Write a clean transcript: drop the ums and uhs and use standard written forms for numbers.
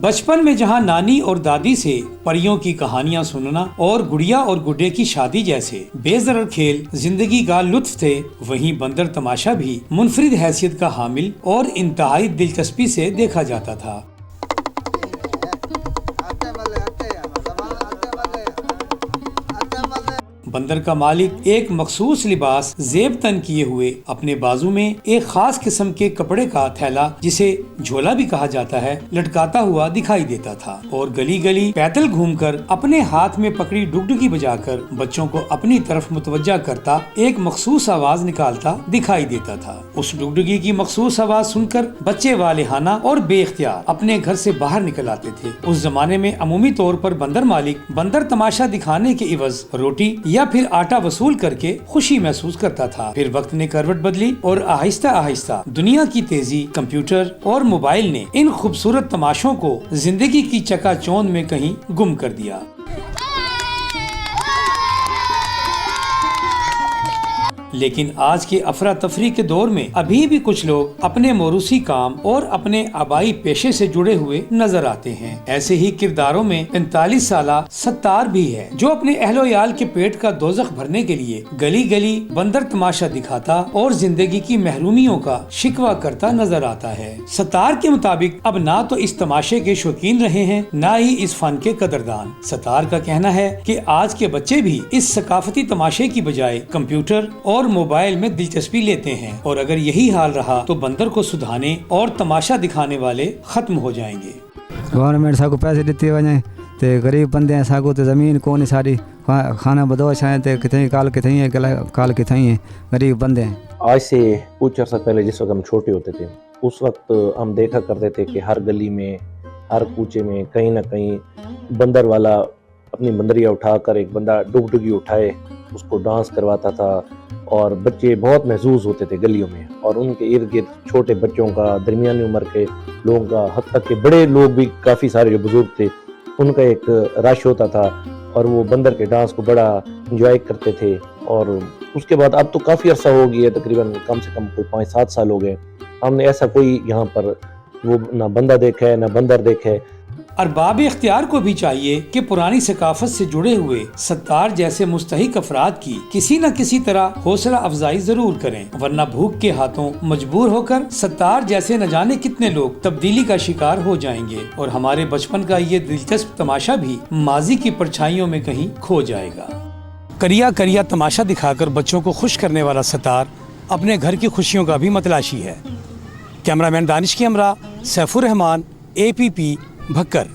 बचपन में जहाँ नानी और दादी से परियों की कहानियाँ सुनना और गुड़िया और गुड्डे की शादी जैसे बेजरर खेल जिंदगी का लुत्फ थे, वहीं बंदर तमाशा भी मुनफरिद हैसियत का हामिल और इंतहाई दिलचस्पी से देखा जाता था। बंदर का मालिक एक मखसूस लिबास जेब तन किए हुए अपने बाजू में एक खास किस्म के कपड़े का थैला, जिसे झोला भी कहा जाता है, लटकाता हुआ दिखाई देता था और गली गली पैदल घूमकर अपने हाथ में पकड़ी डुगडुगी बजाकर बच्चों को अपनी तरफ मुतवज्जा करता एक मखसूस आवाज निकालता दिखाई देता था। उस डुगडुगी की मखसूस आवाज सुनकर बच्चे वालेहाना और बेख्तियार अपने घर से बाहर निकल आते थे। उस जमाने में अमूमी तौर पर बंदर मालिक बंदर तमाशा दिखाने के इवज रोटी या फिर आटा वसूल करके खुशी महसूस करता था। फिर वक्त ने करवट बदली और आहिस्ता आहिस्ता दुनिया की तेजी, कंप्यूटर और मोबाइल ने इन खूबसूरत तमाशों को जिंदगी की चकाचौंध में कहीं गुम कर दिया। लेकिन आज के अफरा तफरी के दौर में अभी भी कुछ लोग अपने मोरूसी काम और अपने आबाई पेशे से जुड़े हुए नजर आते हैं। ऐसे ही किरदारों में 45 साला सत्तार भी है, जो अपने अहलो-याल के पेट का दोजख भरने के लिए गली गली बंदर तमाशा दिखाता और जिंदगी की महरूमियों का शिकवा करता नजर आता है। सत्तार के मुताबिक अब ना तो इस तमाशे के शौकीन रहे हैं, ना ही इस फन के कदरदान। सत्तार का कहना है कि आज के बच्चे भी इस सकाफती तमाशे की बजाय कंप्यूटर और मोबाइल में दिलचस्पी लेते हैं और अगर यही हाल रहा तो बंदर को सुधारने और तमाशा दिखाने वाले खत्म हो जाएंगे। गवर्नमेंट साकू पैसे देती वने ते गरीब बंदे हैं, साकू तो जमीन कोनी सारी खाना बदोश है ते कितनी काल कितनी है काल कितनी है, गरीब बंदे हैं। आज से कुछ अर्सा पहले जिस वक्त हम छोटे होते थे, उस वक्त हम देखा करते थे कि हर गली में, हर कूचे में कहीं ना कहीं बंदर वाला अपनी बंदरिया उठाकर एक बंदा डुगडुगी उठाए उसको डांस करवाता था और बच्चे बहुत महसूस होते थे गलियों में, और उनके इर्द गिर्द छोटे बच्चों का, दरमियानी उम्र के लोगों का, हद तक के बड़े लोग भी काफ़ी सारे जो बुजुर्ग थे उनका एक रश होता था और वो बंदर के डांस को बड़ा इंजॉय करते थे। और उसके बाद अब तो काफ़ी अर्सा हो गया, तकरीबन कम से कम कोई 5-7 साल हो गए, हमने ऐसा कोई यहाँ पर वो ना बंदा देखा है ना बंदर देखा है। अरबाब इख्तियार को भी चाहिए कि पुरानी सकाफत से जुड़े हुए सत्तार जैसे मुस्तहिक अफराद की किसी न किसी तरह हौसला अफजाई जरूर करें, वरना भूख के हाथों मजबूर होकर सत्तार जैसे न जाने कितने लोग तब्दीली का शिकार हो जाएंगे और हमारे बचपन का ये दिलचस्प तमाशा भी माजी की परछाइयों में कहीं खो जाएगा। करिया करिया तमाशा दिखाकर बच्चों को खुश करने वाला सत्तार अपने घर की खुशियों का भी मतलाशी है। कैमरामैन दानिश की हमरा, सैफुर रहमान, APP भक्कर।